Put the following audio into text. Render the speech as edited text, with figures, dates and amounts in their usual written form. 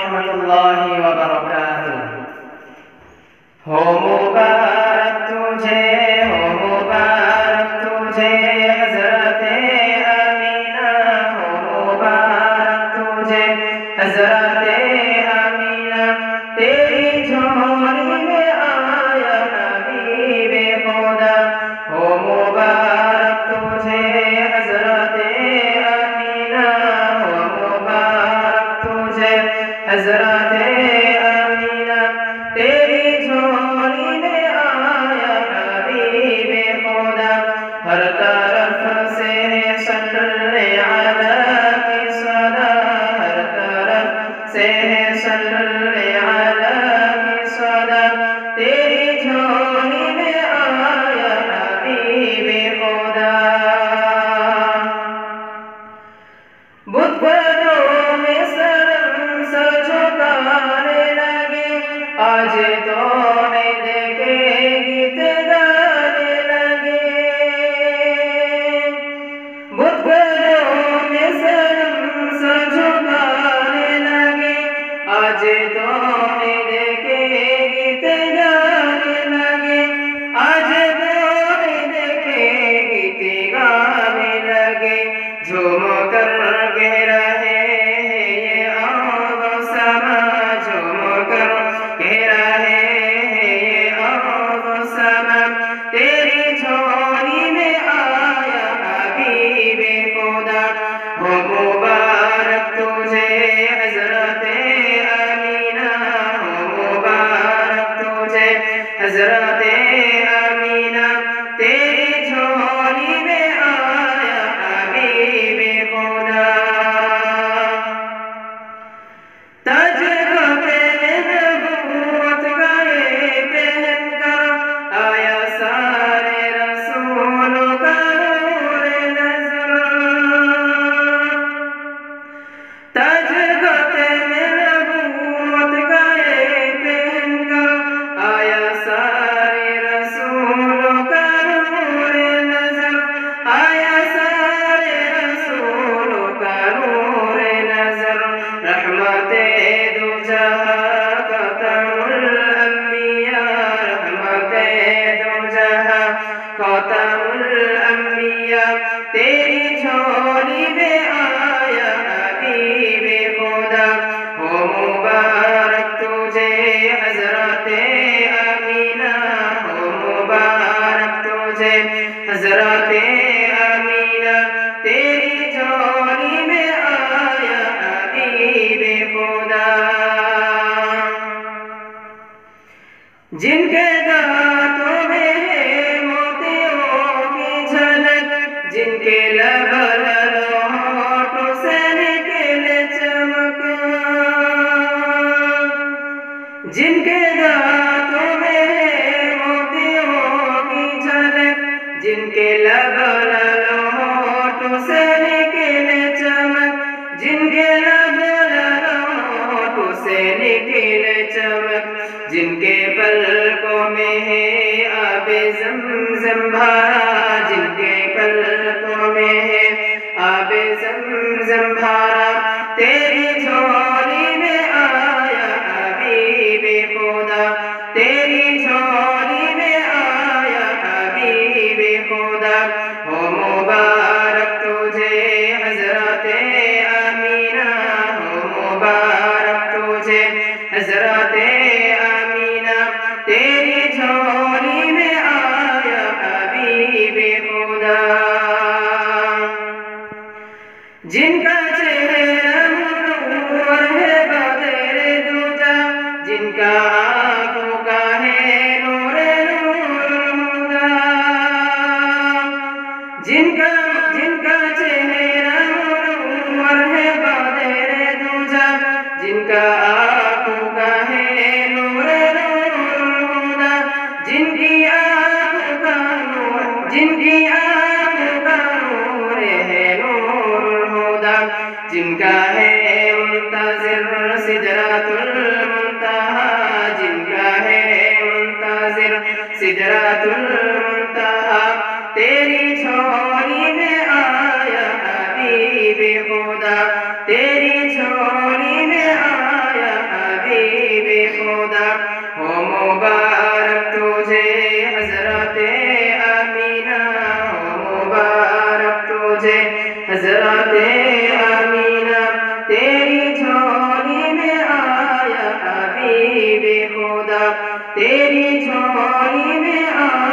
रहमतुल्लाहि व बरकातुहू। हो मुबारक तुझे, हो मुबारक तुझे हज़रते अमीना, हो मुबारक तुझे हज़रते अमीना। तेरी झोली में आया हबीबे खुदा। हो मुबारक तुझे हज़रते अमीना, हो मुबारक तुझे हज़रते अमीना। तेरी झोली में आया हबीबे खुदा। हर तरफ से सल्ले अला की सदा, हर तरफ से सल्ले अला की सदा। तेरी झोली में आया हबीबे खुदा। बुतों में सर झुकाने लगे, आज तो देखे गीत गाने लगे। बुतों में सर झुकाने लगे, आज तो देखे गीत गाने लगे। आज तो देखे गीत गाने लगे। झूम कर कह रहे हैं ये आज़ो समा, झूम कर कह रहे हैं ये आज़ो समा। तेरी झोली में आया हबीबे खुदा। हो मुबारक तुझे हज़रते अमीना, हो मुबारक तुझे हज़रते अमीना। तेरी झोली में आया हबीबे खुदा। ताज नबूवत का ये पहन कर आया सारे रसूलों का नूर नज़र। ताज नबूवत का ये पहन कर आया सारे रसूलों का नूर नज़र। आया सारे रसूलों का नूर नज़र। रहमते दो जहां खतमुल अंबिया, रहमते दो जहां खतमुल अंबिया। तेरी झोली में आया हबीबे खुदा। हो मुबारक तुझे हज़रते अमीना, हो मुबारक तुझे हज़रते अमीना। तेरी झोली में आया हबीबे खुदा। जिनके दांतों में है मोतियों की झलक, जिनके लब होठों से निकले चमक। जिनके दांतों में है मोतियों की झलक, जिनके लब होठों से निकले चमक। जिनके लब होठों से निकले चमक। जिनके पलकों में है आबे ज़मज़म भरा, जिनके पलकों में है आबे ज़मज़म भरा। तेरी झोली में आया हबीबे खुदा। तेरी झोली में आया हबीबे खुदा। हो मुबारक तुझे हज़रते अमीना, हो मुबारक तुझे हज़रते अमीना। तेरी झोली में आया हबीबे खुदा। जिनका चेहरा मुनव्वर है बदरे दूजा, जिनका आँखों का है नूरे नूर हुदा। जिनका चेहरा मुनव्वर है बदरे दूजा, जिनका आँखों का है नूरे नूर हुदा। जिनकी आँखों का नूर, जिनकी आँखों का नूर है नूर हुदा। जिनका है मुंतज़िर सिदरतुल मुंतहा, जिनका है मुंतज़िर सिदरतुल मुंतहा। तेरी झोली में आया हबीबे खुदा। तेरी झोली में आया तेरी झोली में